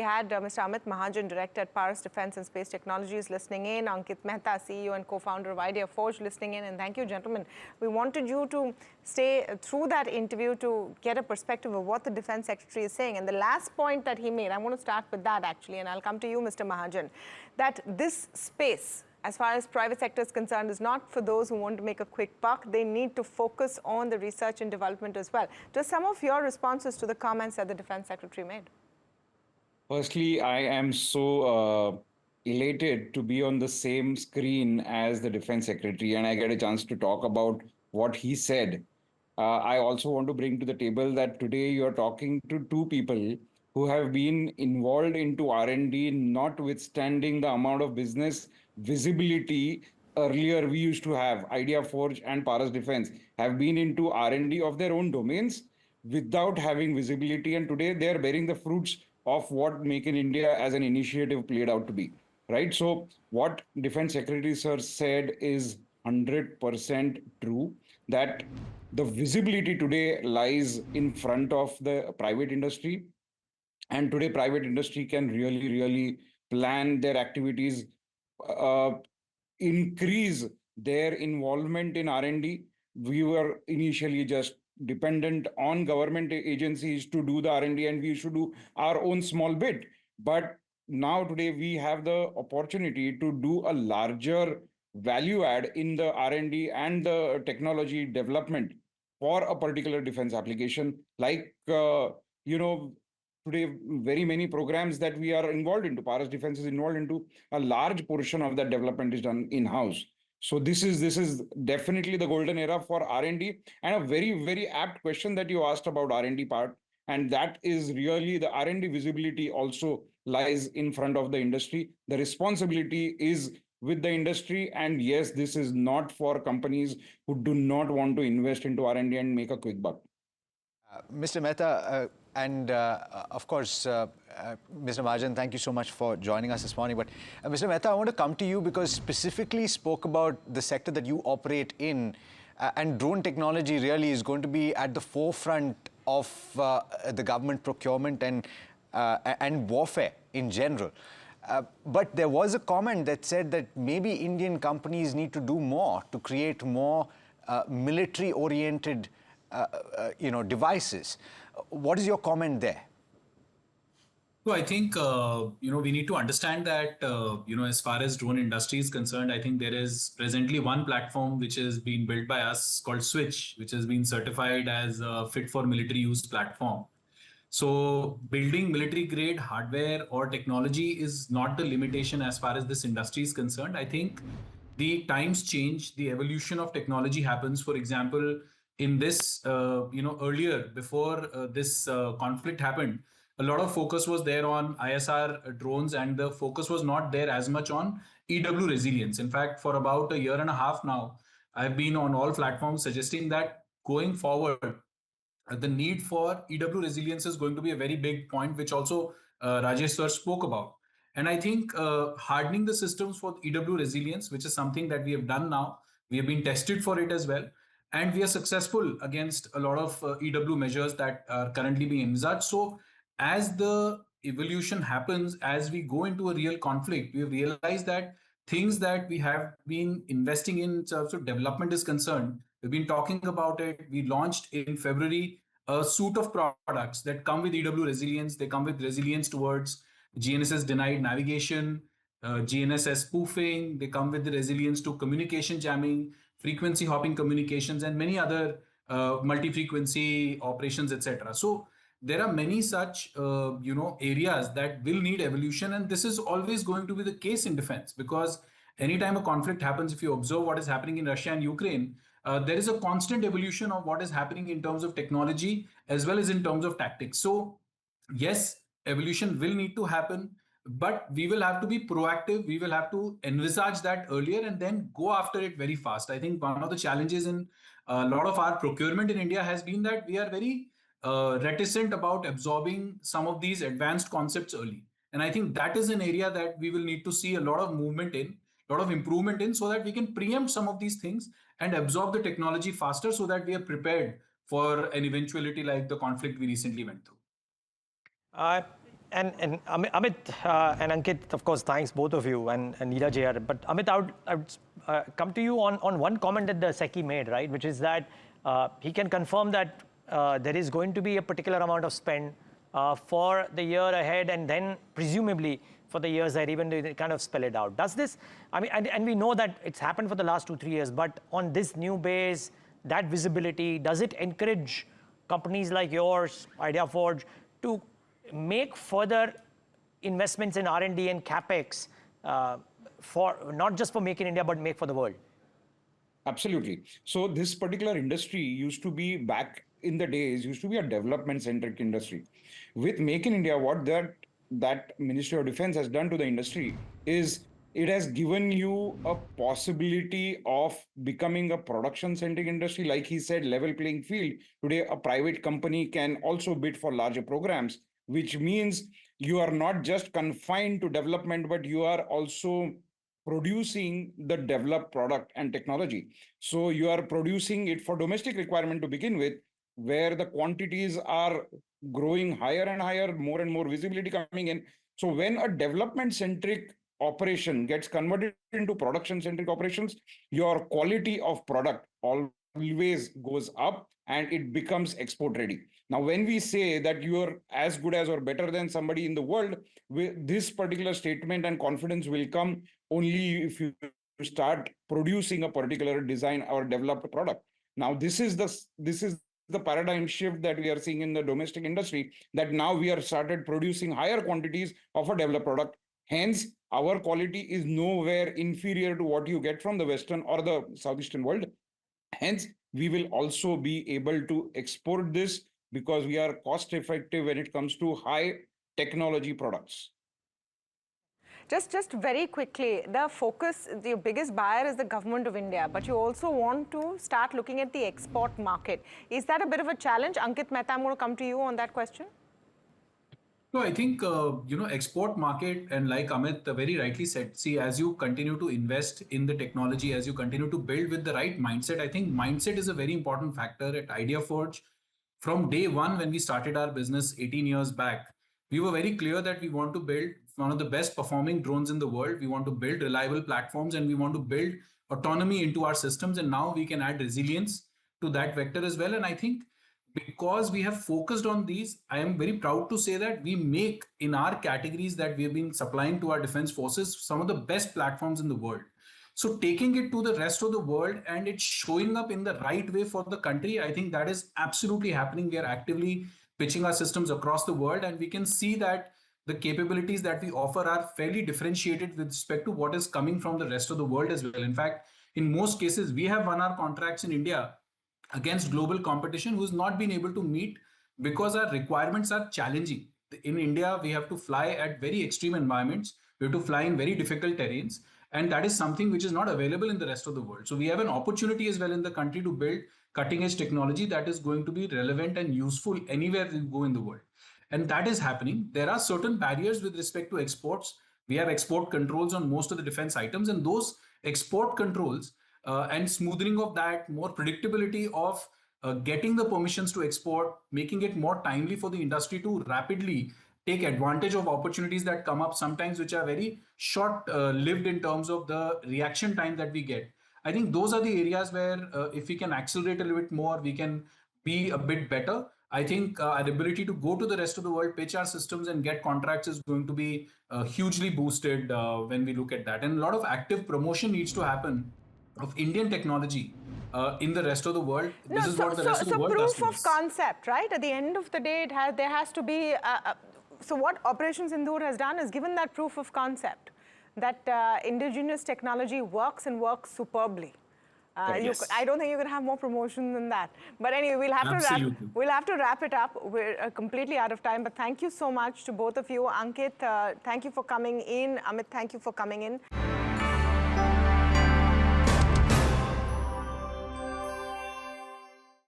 had Mr. Amit Mahajan, Director at Paras Defence and Space Technologies, listening in, Ankit Mehta, CEO and co-founder of ideaForge, listening in, and thank you, gentlemen. We wanted you to stay through that interview to get a perspective of what the Defence Secretary is saying. And the last point that he made, I want to start with that actually, and I'll come to you, Mr. Mahajan, that this space, as far as private sector is concerned, is not for those who want to make a quick buck. They need to focus on the research and development as well. Just some of your responses to the comments that the Defence Secretary made. Firstly, I am so elated to be on the same screen as the Defense Secretary, and I get a chance to talk about what he said. I also want to bring to the table that today you are talking to two people who have been involved into R&D, notwithstanding the amount of business visibility earlier we used to have. ideaForge and Paras Defense have been into R&D of their own domains without having visibility, and today they are bearing the fruits of what Make in India as an initiative played out to be, right? So what Defense Secretary Sir said is 100% true, that the visibility today lies in front of the private industry. And today private industry can really plan their activities, uh, increase their involvement in R&D. We were initially just dependent on government agencies to do the R&D, and we should do our own small bit. But now today we have the opportunity to do a larger value add in the R&D and the technology development for a particular defense application. Like, today very many programs that we are involved into, Paras Defense is involved into, a large portion of that development is done in-house. So this is definitely the golden era for R&D, and a very apt question that you asked about R&D part, and that is really the R&D visibility also lies in front of the industry. The responsibility is with the industry, and yes, this is not for companies who do not want to invest into R&D and make a quick buck. Mr. Mehta, of course, Mr. Mahajan, thank you so much for joining us this morning. But Mr. Mehta, I want to come to you because specifically spoke about the sector that you operate in, and drone technology really is going to be at the forefront of the government procurement and warfare in general. But there was a comment that said that maybe Indian companies need to do more to create more military-oriented devices. What is your comment there? So I think, we need to understand that, as far as drone industry is concerned, I think there is presently one platform which is being built by us called Switch, which has been certified as a fit for military use platform. So building military grade hardware or technology is not the limitation as far as this industry is concerned. I think the times change, the evolution of technology happens. For example, in this, earlier, before this conflict happened, a lot of focus was there on ISR drones, and the focus was not there as much on EW resilience. In fact, for about a year and a half now, I've been on all platforms suggesting that going forward, the need for EW resilience is going to be a very big point, which also Rajesh sir spoke about. And I think hardening the systems for EW resilience, which is something that we have done now, we have been tested for it as well. And we are successful against a lot of EW measures that are currently being envisaged. So as the evolution happens, as we go into a real conflict, we realize that things that we have been investing in terms of development is concerned, we've been talking about it. We launched in February a suite of products that come with EW resilience. They come with resilience towards GNSS denied navigation, GNSS spoofing. They come with the resilience to communication jamming, frequency hopping communications, and many other multi-frequency operations, etc. So there are many such areas that will need evolution, and this is always going to be the case in defense, because anytime a conflict happens, if you observe what is happening in Russia and Ukraine, there is a constant evolution of what is happening in terms of technology as well as in terms of tactics. So yes, evolution will need to happen, but we will have to be proactive. We will have to envisage that earlier and then go after it very fast. I think one of the challenges in a lot of our procurement in India has been that we are very reticent about absorbing some of these advanced concepts early. And I think that is an area that we will need to see a lot of movement in, a lot of improvement in, so that we can preempt some of these things and absorb the technology faster, so that we are prepared for an eventuality like the conflict we recently went through. Amit and Ankit, of course, thanks both of you and Neeraj here. But Amit, I would come to you on one comment that the SECI made, right? Which is that he can confirm that there is going to be a particular amount of spend for the year ahead and then presumably for the years ahead, even to kind of spell it out. Does this, I mean, and we know that it's happened for the last 2-3 years, but on this new base, that visibility, does it encourage companies like yours, ideaForge, to make further investments in R&D and CapEx for not just for Make in India, but make for the world? Absolutely. So this particular industry used to be back in the days, used to be a development-centric industry. With Make in India, what that Ministry of Defense has done to the industry is it has given you a possibility of becoming a production-centric industry. Like he said, level playing field. Today, a private company can also bid for larger programs, which means you are not just confined to development, but you are also producing the developed product and technology. So you are producing it for domestic requirement to begin with, where the quantities are growing higher and higher, more and more visibility coming in. So when a development-centric operation gets converted into production-centric operations, your quality of product always goes up and it becomes export ready. Now, when we say that you are as good as or better than somebody in the world, this particular statement and confidence will come only if you start producing a particular design or developed product. Now, this is the paradigm shift that we are seeing in the domestic industry, that now we are started producing higher quantities of a developed product. Hence, our quality is nowhere inferior to what you get from the Western or the Southeastern world. Hence, we will also be able to export this because we are cost effective when it comes to high technology products. Just very quickly, the focus, the biggest buyer is the government of India, but you also want to start looking at the export market. Is that a bit of a challenge? Ankit Mehta, I'm going to come to you on that question. No, I think, export market, and like Amit very rightly said, see, as you continue to invest in the technology, as you continue to build with the right mindset, I think mindset is a very important factor at ideaForge. From day one, when we started our business 18 years back, we were very clear that we want to build one of the best performing drones in the world. We want to build reliable platforms and we want to build autonomy into our systems. And now we can add resilience to that vector as well. And I think because we have focused on these, I am very proud to say that we make in our categories that we have been supplying to our defense forces some of the best platforms in the world. So taking it to the rest of the world and it's showing up in the right way for the country, I think that is absolutely happening. We are actively pitching our systems across the world and we can see that the capabilities that we offer are fairly differentiated with respect to what is coming from the rest of the world as well. In fact, in most cases, we have won our contracts in India against global competition who's not been able to meet because our requirements are challenging. In India, we have to fly at very extreme environments. We have to fly in very difficult terrains. And that is something which is not available in the rest of the world. So we have an opportunity as well in the country to build cutting edge technology that is going to be relevant and useful anywhere we go in the world. And that is happening. There are certain barriers with respect to exports. We have export controls on most of the defense items, and those export controls and smoothing of that, more predictability of getting the permissions to export, making it more timely for the industry to rapidly take advantage of opportunities that come up sometimes, which are very short lived in terms of the reaction time that we get. I think those are the areas where if we can accelerate a little bit more, we can be a bit better. I think our ability to go to the rest of the world, pitch our systems and get contracts is going to be hugely boosted when we look at that. And a lot of active promotion needs to happen of Indian technology in the rest of the world. This is what the rest of the world does to us. So proof of concept, right? At the end of the day, there has to be, so what Operation Sindoor has done is given that proof of concept that indigenous technology works and works superbly. Yes. I don't think you can have more promotion than that. But anyway, we'll have to wrap it up. We're completely out of time. But thank you so much to both of you. Ankit, thank you for coming in. Amit, thank you for coming in.